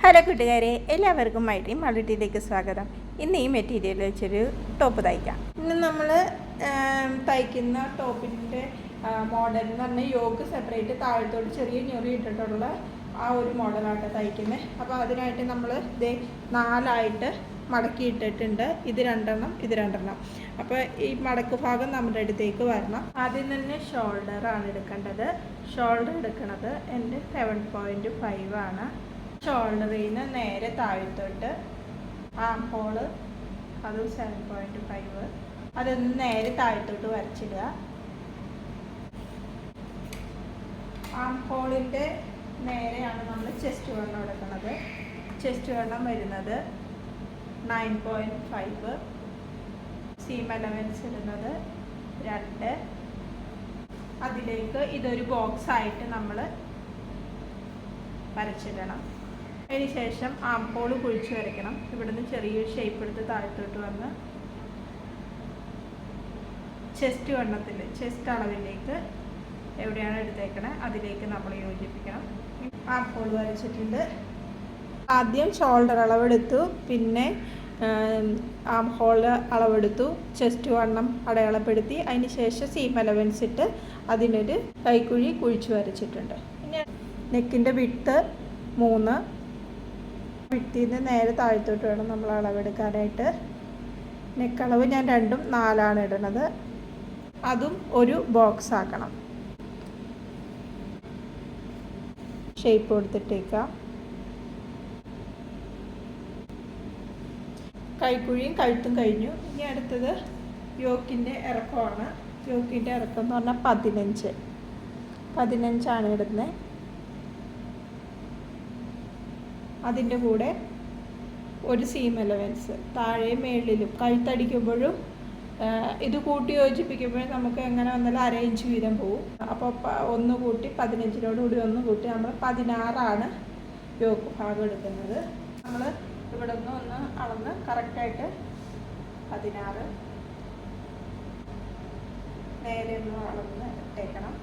Hello കൂട്ടുകാരെ, എല്ലാവർക്കും my dream മൾട്ടിയിലേക്ക് സ്വാഗതം. ഇന്ന് ഈ മെറ്റീരിയൽ വെച്ചൊരു ടോപ്പ് തയ്ക്കാം. ഇന്ന് നമ്മൾ തയ്ക്കുന്ന ടോപ്പിൻ്റെ മോഡൽ എന്ന് പറഞ്ഞാൽ യോക്ക് സെപ്പറേറ്റ് താഴത്തോട്ട് ചെറിയ ഞൊറി ഇട്ടിട്ടുള്ള ആ ഒരു മോഡലായിട്ട് തയ്ക്കുന്നത്. അപ്പോൾ അതിനായിട്ട് നമ്മൾ ഇത് 4 മടക്കി ഇട്ടിട്ടുണ്ട്. ഇത് രണ്ടെണ്ണം. അപ്പോൾ ഈ മടക്ക് ഭാഗം നമ്മുടെ അടുത്തേക്ക് വരണം. ആദ്യം തന്നെ ഷോൾഡറാണ് എടുക്കേണ്ടത്. ഷോൾഡർ എടുക്കുന്നത് എൻ്റെ 7.5 ആണ്. ഷോൾഡറിൽ നിന്ന് നേരെ താഴത്തോട്ട് ആം ഹോള് അത് 7.5, അതൊന്ന് നേരെ താഴത്തോട്ട് വരച്ചിടുക. ആം ഹോളിൻ്റെ നേരെയാണ് നമ്മൾ ചെസ്റ്റ് വണ്ണം എടുക്കുന്നത്. ചെസ്റ്റ് വണ്ണം വരുന്നത് 9.5, സീം അലവൻസ് ഇടുന്നത് 2. അതിലേക്ക് ഇതൊരു ബോക്സ് ആയിട്ട് നമ്മൾ വരച്ചിടണം. അതിനുശേഷം ആം ഹോൾ കുഴിച്ച് വരയ്ക്കണം. ഇവിടുന്ന് ചെറിയൊരു ഷേപ്പ് എടുത്ത് താഴത്തോട്ട് വന്ന് ചെസ്റ്റ് വണ്ണത്തിൽ ചെസ്റ്റ് അളവിലേക്ക് എവിടെയാണ് എടുത്തേക്കണേ അതിലേക്ക് നമ്മൾ യോജിപ്പിക്കണം. ആം ഹോൾ വരച്ചിട്ടുണ്ട്. ആദ്യം ഷോൾഡർ അളവെടുത്തു, പിന്നെ ആം ഹോൾ അളവെടുത്തു, ചെസ്റ്റ് വണ്ണം അടയാളപ്പെടുത്തി, അതിന് ശേഷം സീം അലവൻസ് ഇട്ട് അതിനൊരു കൈക്കുഴി കുഴിച്ച് വരച്ചിട്ടുണ്ട്. പിന്നെ നെക്കിൻ്റെ വിഡ്ത്ത് 3, വിഡ്ത്തിൽ നിന്ന് നേരെ താഴത്തോട്ട് വേണം നമ്മൾ അളവെടുക്കാനായിട്ട്. നെക്കളവ് ഞാൻ 2ഉം 4 ഇടുന്നത്. അതും ഒരു ബോക്സ് ആക്കണം. ഷേപ്പ് കൊടുത്തിട്ടേക്കാം. കൈക്കുഴിയും കഴുത്തും കഴിഞ്ഞു. ഇനി അടുത്തത് യോക്കിൻ്റെ ഇറക്കമാണ്. യോക്കിൻ്റെ ഇറക്കം എന്ന് പറഞ്ഞാൽ 15 ഇടുന്നത്. അതിൻ്റെ കൂടെ ഒരു സീം അലവൻസ് താഴെയും മേളിലും കഴുത്തടിക്കുമ്പോഴും ഇത് കൂട്ടി യോജിപ്പിക്കുമ്പോഴും നമുക്ക് എങ്ങനെ വന്നാലും 1/2 ഇഞ്ച് വീതം പോവും. അപ്പോൾ 1 കൂട്ടി 15 1 കൂട്ടി നമ്മൾ 16 യോക്ക് ഭാഗം എടുക്കുന്നത്. നമ്മൾ ഇവിടെ നിന്ന് ഒന്ന് അളന്ന് കറക്റ്റായിട്ട് 16 നേരെ ഒന്ന് അളന്ന് ഇട്ടേക്കണം.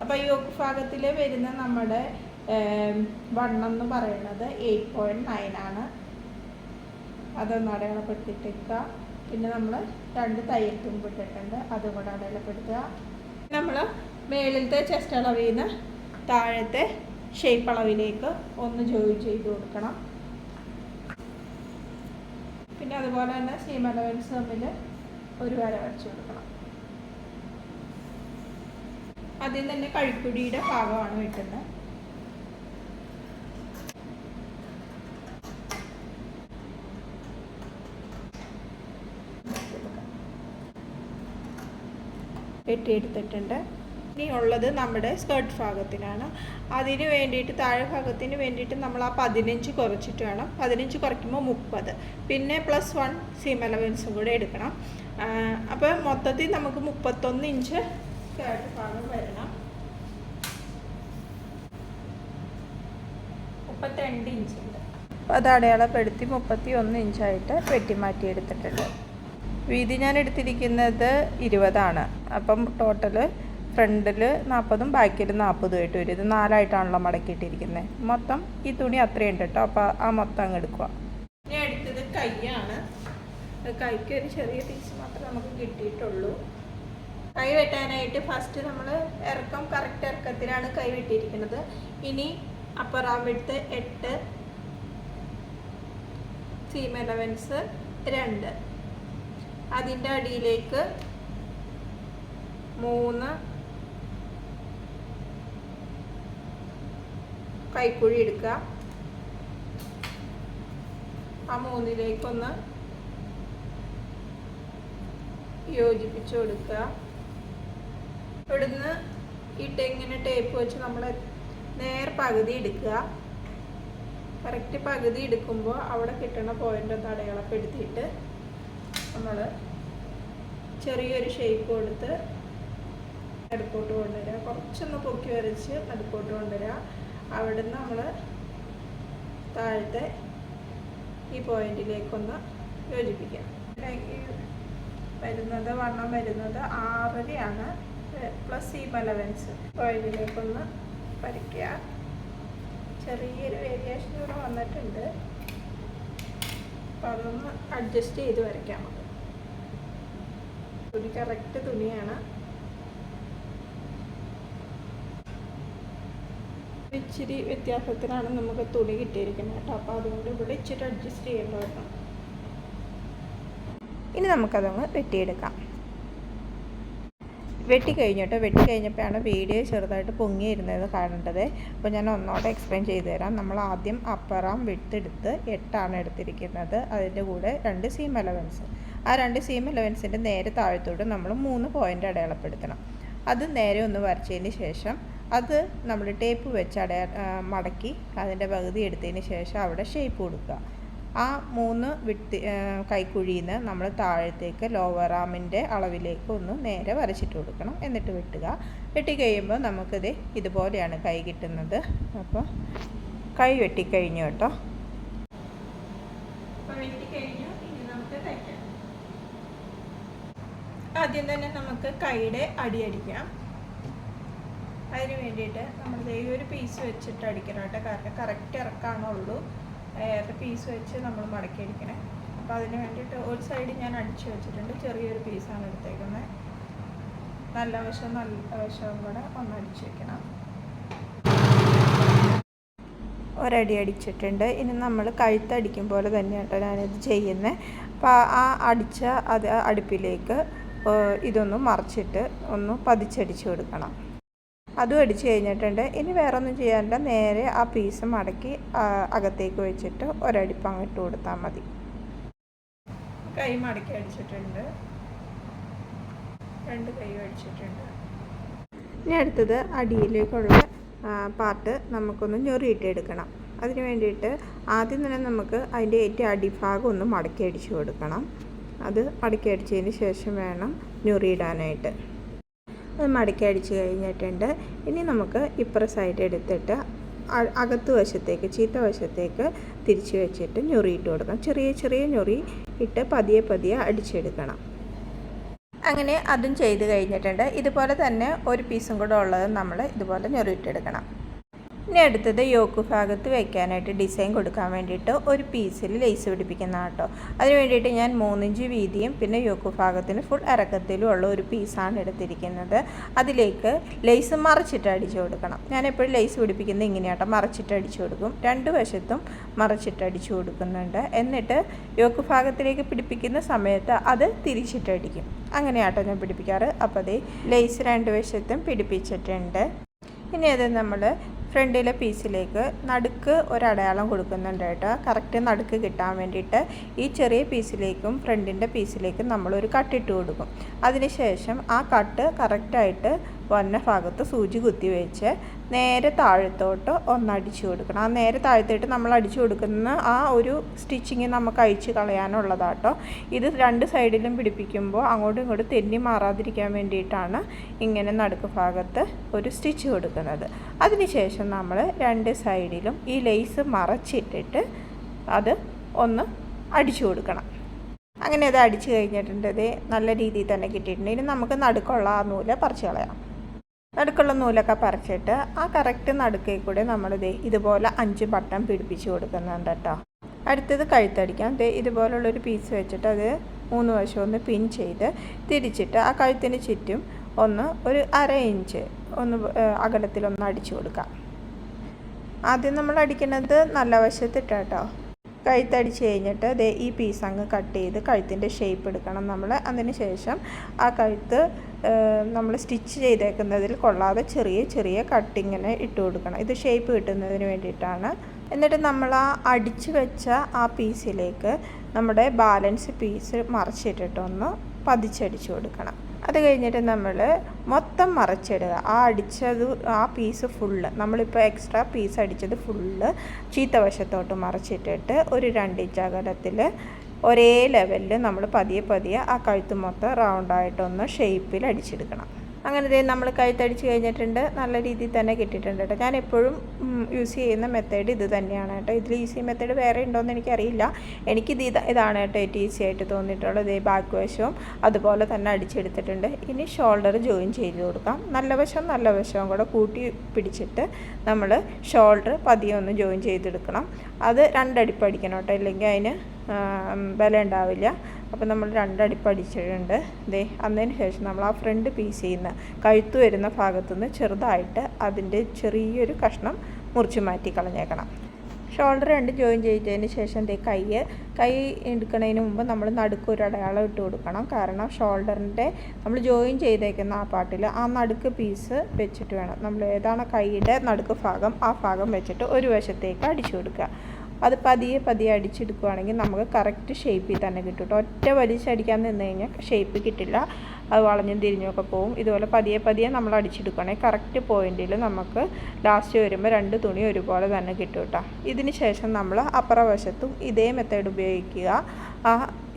അപ്പോൾ ഈ യോക്ക് ഭാഗത്തിൽ വരുന്ന നമ്മുടെ വണ്ണം എന്ന് പറയുന്നത് 8.9 ആണ്. അതൊന്ന് അടയാളപ്പെടുത്തിയിട്ടേക്കുക. പിന്നെ നമ്മൾ 2 തയ്യൽ തുമ്പ് ഇട്ടിട്ടുണ്ട്, അതും കൂടെ അടയാളപ്പെടുത്തുക. നമ്മൾ മേളിലത്തെ ചെസ്റ്റ് അളവിൽ നിന്ന് താഴത്തെ ഷേപ്പ് അളവിലേക്ക് ഒന്ന് ജോയിൻ ചെയ്ത് കൊടുക്കണം. പിന്നെ അതുപോലെ തന്നെ സീം അലവൻസ് തമ്മിൽ ഒരു വര വരച്ച് കൊടുക്കണം. അതിൽ തന്നെ കഴുക്കുടിയുടെ ഭാഗമാണ് വെട്ടുന്നത്. വെട്ടിയെടുത്തിട്ടുണ്ട്. ഇനി ഉള്ളത് നമ്മുടെ സ്കേർട്ട് ഭാഗത്തിനാണ്. അതിന് വേണ്ടിയിട്ട് താഴെ ഭാഗത്തിന് വേണ്ടിയിട്ട് നമ്മൾ ആ 15 കുറച്ചിട്ട് വേണം. 15 കുറയ്ക്കുമ്പോൾ 30, പിന്നെ +1 സീം അലവൻസും കൂടെ എടുക്കണം. അപ്പോൾ മൊത്തത്തിൽ നമുക്ക് 31 ഇഞ്ച് സ്കേർട്ട് ഭാഗം വരണം. 32 ഇഞ്ചുണ്ട്. അപ്പോൾ അത് അടയാളപ്പെടുത്തി 31 ഇഞ്ചായിട്ട് വെട്ടി മാറ്റിയെടുത്തിട്ടുണ്ട്. വീതി ഞാൻ എടുത്തിരിക്കുന്നത് 20 അപ്പം ടോട്ടൽ ഫ്രണ്ടിൽ 40ഉം ബാക്കിൽ 40ഉം ആയിട്ട് വരും. ഇത് 4 മടക്കിയിട്ടിരിക്കുന്നത്. മൊത്തം ഈ തുണി അത്രയുണ്ട് കേട്ടോ. അപ്പോൾ ആ മൊത്തം അങ്ങ് എടുക്കുക. ഇനി അടുത്തത് കൈയാണ്. കൈക്ക് ഒരു ചെറിയ പീസ് മാത്രമേ നമുക്ക് കിട്ടിയിട്ടുള്ളൂ. കൈ വെട്ടാനായിട്ട് ഫസ്റ്റ് നമ്മൾ കറക്റ്റ് ഇറക്കത്തിലാണ് കൈ വെട്ടിയിരിക്കുന്നത്. ഇനി upper arm width 8, seam allowance 2, അതിൻ്റെ അടിയിലേക്ക് 3 കൈക്കുഴി എടുക്കുക. ആ 3ലേക്കൊന്ന് യോജിപ്പിച്ച് കൊടുക്കുക. ഇവിടുന്ന് ഇങ്ങനെ ടേപ്പ് വെച്ച് നമ്മൾ പകുതി എടുക്കുക. കറക്റ്റ് പകുതി എടുക്കുമ്പോൾ അവിടെ കിട്ടുന്ന പോയിൻ്റ് ഒന്ന് അടയാളപ്പെടുത്തിയിട്ട് നമ്മൾ ചെറിയൊരു ഷേപ്പ് കൊടുത്ത് നടുക്കോട്ട് കൊണ്ടുവരിക. കുറച്ചൊന്ന് പൊക്കി വരച്ച് നടുക്കോട്ട് കൊണ്ടുവരിക. അവിടെ നിന്ന് നമ്മൾ താഴത്തെ ഈ പോയിന്റിലേക്കൊന്ന് യോജിപ്പിക്കുക. വണ്ണം വരുന്നത് 6.5 പ്ലസ് സീം അലവൻസ്. പോയിന്റിലേക്കൊന്ന് വരയ്ക്കുക. ചെറിയൊരു വേരിയേഷൻ ഇവിടെ വന്നിട്ടുണ്ട്. അപ്പോൾ അതൊന്ന് അഡ്ജസ്റ്റ് ചെയ്ത് വരയ്ക്കാം നമുക്ക്. ഒരു കറക്റ്റ് തുണിയാണ്. ഇച്ചിരി വ്യത്യാസത്തിലാണ് നമുക്ക് തുണി കിട്ടിയിരിക്കുന്നത് കേട്ടോ. അപ്പോൾ അതുകൊണ്ട് ഇവിടെ ഇച്ചിരി അഡ്ജസ്റ്റ് ചെയ്യേണ്ടതാണ്. ഇനി നമുക്കതൊന്ന് വെട്ടിയെടുക്കാം. വെട്ടിക്കഴിഞ്ഞപ്പോഴാണ് വീഡിയോ ചെറുതായിട്ട് പൊങ്ങിയിരുന്നത് കാണേണ്ടത്. അപ്പോൾ ഞാൻ ഒന്നോടെ എക്സ്പ്ലെയിൻ ചെയ്തു തരാം. നമ്മൾ ആദ്യം അപ്പർ ആം വിഡ്ത്ത് എടുത്ത് 8 എടുത്തിരിക്കുന്നത്. അതിൻ്റെ കൂടെ 2 സീം അലവൻസ്. ആ 2 സീം അലവൻസിൻ്റെ നേരെ താഴത്തോട്ട് നമ്മൾ 3 പോയിൻ്റ് അടയാളപ്പെടുത്തണം. അത് നേരെ ഒന്ന് വരച്ചതിന് ശേഷം അത് നമ്മൾ ടേപ്പ് വെച്ച് മടക്കി അതിൻ്റെ പകുതി എടുത്തതിന് ശേഷം അവിടെ ഷേപ്പ് കൊടുക്കുക. ആ 3 വിട്ട് കൈക്കുഴിയിൽ നിന്ന് നമ്മൾ താഴത്തേക്ക് ലോവർ ആമിൻ്റെ അളവിലേക്ക് ഒന്ന് നേരെ വരച്ചിട്ട് കൊടുക്കണം. എന്നിട്ട് വെട്ടി കഴിയുമ്പോൾ നമുക്കിത് ഇതുപോലെയാണ് കൈ കിട്ടുന്നത്. അപ്പോൾ കൈ വെട്ടിക്കഴിഞ്ഞു കേട്ടോ. വെട്ടിക്കഴിഞ്ഞു. ഇനി നമുക്ക് തയ്ക്കാം. ആദ്യം തന്നെ നമുക്ക് കൈയുടെ അടിയടിക്കാം. അതിന് വേണ്ടിയിട്ട് നമ്മൾ ഈ ഒരു പീസ് വെച്ചിട്ട് അടിക്കണം കേട്ടോ. കാരണം കറക്റ്റ് ഇറക്കാനുള്ളൂ. പീസ് വെച്ച് നമ്മൾ മടക്കി അടിക്കണേ. അപ്പോൾ അതിന് വേണ്ടിയിട്ട് ഒരു സൈഡ് ഞാൻ അടിച്ചു വെച്ചിട്ടുണ്ട്. ചെറിയൊരു പീസാണ് എടുത്തേക്കുന്നത്. നല്ല വശവും കൂടെ ഒന്ന് അടിച്ചു വെക്കണം. ഒരടി അടിച്ചിട്ടുണ്ട്. ഇനി നമ്മൾ കഴുത്തടിക്കും പോലെ തന്നെയാണ് കേട്ടോ ഞാനിത് ചെയ്യുന്നത്. അപ്പോൾ ആ അടുപ്പിലേക്ക് ഇതൊന്ന് മറിച്ചിട്ട് ഒന്ന് പതിച്ചടിച്ചു കൊടുക്കണം. അതും അടിച്ചു കഴിഞ്ഞിട്ടുണ്ട്. ഇനി വേറെ ഒന്നും ചെയ്യാനില്ല. നേരെ ആ പീസ് മടക്കി അകത്തേക്ക് വെച്ചിട്ട് ഒരടിപ്പ് അങ്ങോട്ട് കൊടുത്താൽ മതി. കൈ മടക്കി അടിച്ചിട്ടുണ്ട്. 2 കൈയും അടിച്ചിട്ടുണ്ട്. ഇനി അടുത്തത് അടിയിലേക്കുള്ള പാർട്ട് നമുക്കൊന്ന് ഞൊറിയിട്ടെടുക്കണം. അതിന് വേണ്ടിയിട്ട് ആദ്യം തന്നെ നമുക്ക് അതിൻ്റെ ഏറ്റവും അടിഭാഗം ഒന്ന് മടക്കി അടിച്ചു കൊടുക്കണം. അത് മടക്കി അടിച്ചതിന് ശേഷം വേണം ഞൊറിയിടാനായിട്ട്. അത് മടക്കി അടിച്ച് കഴിഞ്ഞിട്ടുണ്ട്. ഇനി നമുക്ക് ഇപ്പുറ സൈഡ് എടുത്തിട്ട് അകത്ത് വശത്തേക്ക് ചീത്ത വശത്തേക്ക് തിരിച്ച് വെച്ചിട്ട് ഞൊറിയിട്ട് കൊടുക്കണം. ചെറിയ ഞൊറി ഇട്ട് പതിയെ അടിച്ചെടുക്കണം. അങ്ങനെ അതും ചെയ്ത് കഴിഞ്ഞിട്ടുണ്ട്. ഇതുപോലെ തന്നെ ഒരു പീസും കൂടെ ഉള്ളത് നമ്മൾ ഇതുപോലെ ഞൊറിയിട്ടെടുക്കണം. ഇനി അടുത്തത് യോക്ക് ഭാഗത്ത് വയ്ക്കാനായിട്ട് ഡിസൈൻ കൊടുക്കാൻ വേണ്ടിയിട്ട് ഒരു പീസിൽ ലേസ് പിടിപ്പിക്കുന്ന കേട്ടോ. അതിന് വേണ്ടിയിട്ട് ഞാൻ 3 ഇഞ്ച് വീതിയും പിന്നെ യോക്ക് ഭാഗത്തിന് ഫുൾ ഇറക്കത്തിലും ഉള്ള ഒരു പീസാണ് എടുത്തിരിക്കുന്നത്. അതിലേക്ക് ലേസ് മറിച്ചിട്ട് അടിച്ചു കൊടുക്കണം. ഞാൻ എപ്പോഴും ലേസ് പിടിപ്പിക്കുന്നത് ഇങ്ങനെയാട്ടോ, മറിച്ചിട്ട് അടിച്ചു കൊടുക്കും. 2 വശത്തും മറിച്ചിട്ട് അടിച്ചു കൊടുക്കുന്നുണ്ട്. എന്നിട്ട് യോക്ക് ഭാഗത്തിലേക്ക് പിടിപ്പിക്കുന്ന സമയത്ത് അത് തിരിച്ചിട്ടടിക്കും. അങ്ങനെയാട്ടോ ഞാൻ പിടിപ്പിക്കാറ്. അപ്പോൾ അതേ ലേസ് 2 വശത്തും പിടിപ്പിച്ചിട്ടുണ്ട്. ഇനി അത് നമ്മൾ ഫ്രണ്ടിലെ പീസിലേക്ക് നടുക്ക് ഒരടയാളം കൊടുക്കുന്നുണ്ട് കേട്ടോ. കറക്റ്റ് നടുക്ക് കിട്ടാൻ വേണ്ടിയിട്ട് ഈ ചെറിയ പീസിലേക്കും ഫ്രണ്ടിൻ്റെ പീസിലേക്കും നമ്മളൊരു കട്ടിട്ട് കൊടുക്കും. അതിനുശേഷം ആ കട്ട് കറക്റ്റായിട്ട് വന്ന ഭാഗത്ത് സൂചി കുത്തി വെച്ച് നേരെ താഴത്തോട്ട് ഒന്നടിച്ചു കൊടുക്കണം. ആ നേരെ താഴത്തോട്ട് നമ്മൾ അടിച്ചു കൊടുക്കുന്ന ആ ഒരു സ്റ്റിച്ചിങ് നമുക്ക് അഴിച്ച് കളയാനുള്ളതാട്ടോ. ഇത് 2 സൈഡിലും പിടിപ്പിക്കുമ്പോൾ അങ്ങോട്ടും ഇങ്ങോട്ടും തെന്നി മാറാതിരിക്കാൻ വേണ്ടിയിട്ടാണ് ഇങ്ങനെ നടുക്ക് ഭാഗത്ത് ഒരു സ്റ്റിച്ച് കൊടുക്കുന്നത്. അതിനുശേഷം നമ്മൾ 2 സൈഡിലും ഈ ലേസ് മറച്ചിട്ടിട്ട് അത് ഒന്ന് അടിച്ചു കൊടുക്കണം. അങ്ങനെ അത് അടിച്ചു കഴിഞ്ഞിട്ടുണ്ട്. ഇത് നല്ല രീതിയിൽ തന്നെ കിട്ടിയിട്ടുണ്ട്. ഇനി നമുക്ക് നടുക്കുള്ള ആ നൂല് പറിച്ച് കളയാം. നടുക്കുള്ള നൂലൊക്കെ പറിച്ചിട്ട് ആ കറക്റ്റ് നടുക്കേ കൂടെ നമ്മളിത് ഇതുപോലെ 5 ബട്ടൺ പിടിപ്പിച്ച് കൊടുക്കുന്നുണ്ട് കേട്ടോ. അടുത്തത് കഴുത്തടിക്കാം. ഇതുപോലുള്ളൊരു പീസ് വെച്ചിട്ട് അത് 3 വശം ഒന്ന് പിൻ ചെയ്ത് തിരിച്ചിട്ട് ആ കഴുത്തിന് ചുറ്റും ഒരു 1/2 ഇഞ്ച് അകലത്തിലൊന്ന് അടിച്ചു കൊടുക്കാം. ആദ്യം നമ്മൾ അടിക്കുന്നത് നല്ല വശത്തിട്ടോ. കഴുത്തടിച്ച് കഴിഞ്ഞിട്ട് ഈ പീസ് അങ്ങ് കട്ട് ചെയ്ത് കഴുത്തിൻ്റെ ഷേപ്പ് എടുക്കണം നമ്മൾ. അതിന് ശേഷം ആ കഴുത്ത് നമ്മൾ സ്റ്റിച്ച് ചെയ്തേക്കുന്നതിൽ കൊള്ളാതെ ചെറിയ കട്ടിങ്ങനെ ഇട്ട് കൊടുക്കണം. ഇത് ഷേപ്പ് കിട്ടുന്നതിന് വേണ്ടിയിട്ടാണ്. എന്നിട്ട് നമ്മൾ ആ അടിച്ച് വെച്ച ആ പീസിലേക്ക് നമ്മുടെ ബാലൻസ് പീസ് മറിച്ചിട്ടിട്ടൊന്ന് പതിച്ചടിച്ചു കൊടുക്കണം. അത് കഴിഞ്ഞിട്ട് നമ്മൾ മൊത്തം മറിച്ചിടുക. ആ പീസ് ഫുള്ള് നമ്മളിപ്പോൾ എക്സ്ട്രാ പീസ് അടിച്ചത് ഫുള്ള് ചീത്ത വശത്തോട്ട് മറിച്ചിട്ടിട്ട് ഒരു 2 ഇഞ്ച് അകലത്തിൽ ഒരേ ലെവലിൽ നമ്മൾ പതിയെ ആ കഴുത്ത് മൊത്തം റൗണ്ടായിട്ടൊന്ന് ഷേപ്പിൽ അടിച്ചെടുക്കണം. അങ്ങനെ ദേ നമ്മൾ കഴുത്തടിച്ച് കഴിഞ്ഞിട്ടുണ്ട്. നല്ല രീതിയിൽ തന്നെ കിട്ടിയിട്ടുണ്ട് കേട്ടോ. ഞാൻ എപ്പോഴും യൂസ് ചെയ്യുന്ന മെത്തേഡ് ഇത് തന്നെയാണ് കേട്ടോ. ഇതിൽ ഈസി മെത്തേഡ് വേറെ ഉണ്ടോയെന്ന് എനിക്കറിയില്ല. എനിക്കിത് ഇതാണ് കേട്ടോ ഏറ്റവും ഈസി ആയിട്ട് തോന്നിയിട്ടുള്ളത്. ഇതേ ബാക്ക് വശവും അതുപോലെ തന്നെ അടിച്ചെടുത്തിട്ടുണ്ട്. ഇനി ഷോൾഡർ ജോയിൻ ചെയ്ത് കൊടുക്കാം. നല്ല വശവും കൂടെ കൂട്ടി പിടിച്ചിട്ട് നമ്മൾ ഷോൾഡർ പതിയെ ഒന്ന് ജോയിൻ ചെയ്തെടുക്കണം. അത് 2 അടിപ്പ് അടിക്കണം കേട്ടോ, ഇല്ലെങ്കിൽ അതിന് ബലം ഉണ്ടാവില്ല. അപ്പോൾ നമ്മൾ 2 അടിപ്പ് അടിച്ചിട്ടുണ്ട്. അതിന് ശേഷം നമ്മൾ ആ ഫ്രണ്ട് പീസിൽ നിന്ന് കഴുത്ത് വരുന്ന ഭാഗത്തുനിന്ന് ചെറുതായിട്ട് അതിൻ്റെ ചെറിയൊരു കഷ്ണം മുറിച്ച് മാറ്റി കളഞ്ഞേക്കണം. ഷോൾഡർ 2 ജോയിൻ ചെയ്തതിന് ശേഷം കൈ എടുക്കുന്നതിന് മുമ്പ് നമ്മൾ നടുക്കൊരു അടയാളം ഇട്ട് കൊടുക്കണം. കാരണം ഷോൾഡറിൻ്റെ നമ്മൾ ജോയിൻ ചെയ്തേക്കുന്ന ആ പാർട്ടിൽ ആ നടുക്ക് പീസ് വെച്ചിട്ട് വേണം നമ്മൾ ഏതാണ് കൈയുടെ നടുക്ക് ഭാഗം ആ ഭാഗം വെച്ചിട്ട് ഒരു വശത്തേക്ക് അടിച്ചു കൊടുക്കുക. അത് പതിയെ അടിച്ചെടുക്കുകയാണെങ്കിൽ നമുക്ക് കറക്റ്റ് ഷേപ്പിൽ തന്നെ കിട്ടും കേട്ടോ. ഒറ്റ വലിച്ചടിക്കാൻ നിന്ന് കഴിഞ്ഞാൽ ഷേപ്പ് കിട്ടില്ല, അത് വളഞ്ഞും തിരിഞ്ഞൊക്കെ പോവും. ഇതുപോലെ പതിയെ നമ്മൾ അടിച്ചെടുക്കുകയാണെങ്കിൽ കറക്റ്റ് പോയിന്റിൽ നമുക്ക് ലാസ്റ്റ് വരുമ്പോൾ 2 തുണി ഒരുപോലെ തന്നെ കിട്ടും കേട്ടോ. ഇതിന് ശേഷം നമ്മൾ അപ്പുറ വശത്തും ഇതേ മെത്തേഡ് ഉപയോഗിക്കുക.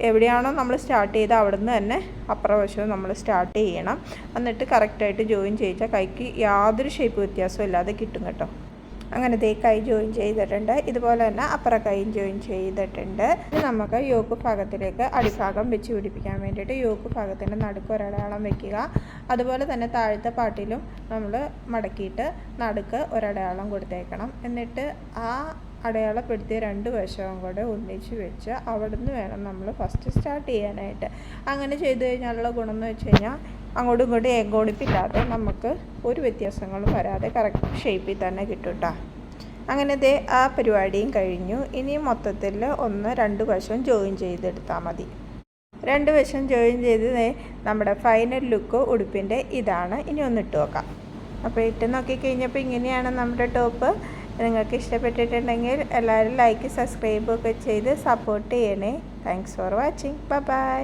എവിടെയാണോ നമ്മൾ സ്റ്റാർട്ട് ചെയ്ത് അവിടെ നിന്ന് തന്നെ അപ്പുറ വശവും നമ്മൾ സ്റ്റാർട്ട് ചെയ്യണം. എന്നിട്ട് കറക്റ്റായിട്ട് ജോയിൻ ചെയ്താൽ കൈക്ക് യാതൊരു ഷേപ്പ് വ്യത്യാസവും ഇല്ലാതെ കിട്ടും കേട്ടോ. അങ്ങനെ കൈ ജോയിൻ ചെയ്തിട്ടുണ്ട്. ഇതുപോലെ തന്നെ അപ്പുറ കൈയും ജോയിൻ ചെയ്തിട്ടുണ്ട്. ഇത് നമുക്ക് യോക്ക് ഭാഗത്തിലേക്ക് അടിഭാഗം വെച്ച് പിടിപ്പിക്കാൻ വേണ്ടിയിട്ട് യോക്ക് ഭാഗത്തിൻ്റെ നടുക്ക് ഒരടയാളം വെക്കുക. അതുപോലെ തന്നെ താഴത്തെ പാട്ടിലും നമ്മൾ മടക്കിയിട്ട് നടുക്ക് ഒരടയാളം കൊടുത്തേക്കണം. എന്നിട്ട് ആ അടയാളപ്പെടുത്തിയ 2 വശവും കൂടെ ഒന്നിച്ച് വെച്ച് അവിടെ നിന്ന് വേണം നമ്മൾ ഫസ്റ്റ് സ്റ്റാർട്ട് ചെയ്യാനായിട്ട്. അങ്ങനെ ചെയ്തു കഴിഞ്ഞാലുള്ള ഗുണം എന്ന് വെച്ച് കഴിഞ്ഞാൽ അങ്ങോട്ടും ഇങ്ങോട്ടും ഏകോണിപ്പില്ലാതെ നമുക്ക് ഒരു വ്യത്യാസങ്ങളും വരാതെ കറക്റ്റ് ഷേപ്പിൽ തന്നെ കിട്ടും കേട്ടോ. അങ്ങനെ ആ പരിപാടിയും കഴിഞ്ഞു. ഇനി മൊത്തത്തിൽ 1-2 വശം ജോയിൻ ചെയ്തെടുത്താൽ മതി. 2 വശം ജോയിൻ ചെയ്ത് നമ്മുടെ ഫൈനൽ ലുക്ക് ഉടുപ്പിൻ്റെ ഇതാണ്. ഇനി ഒന്ന് ഇട്ട് നോക്കാം. അപ്പോൾ ഇട്ട് നോക്കിക്കഴിഞ്ഞപ്പോൾ ഇങ്ങനെയാണ് നമ്മുടെ ടോപ്പ്. നിങ്ങൾക്ക് ഇഷ്ടപ്പെട്ടിട്ടുണ്ടെങ്കിൽ എല്ലാവരും ലൈക്ക് സബ്സ്ക്രൈബ് ഒക്കെ ചെയ്ത് സപ്പോർട്ട് ചെയ്യണേ. Thanks for watching. ബൈ.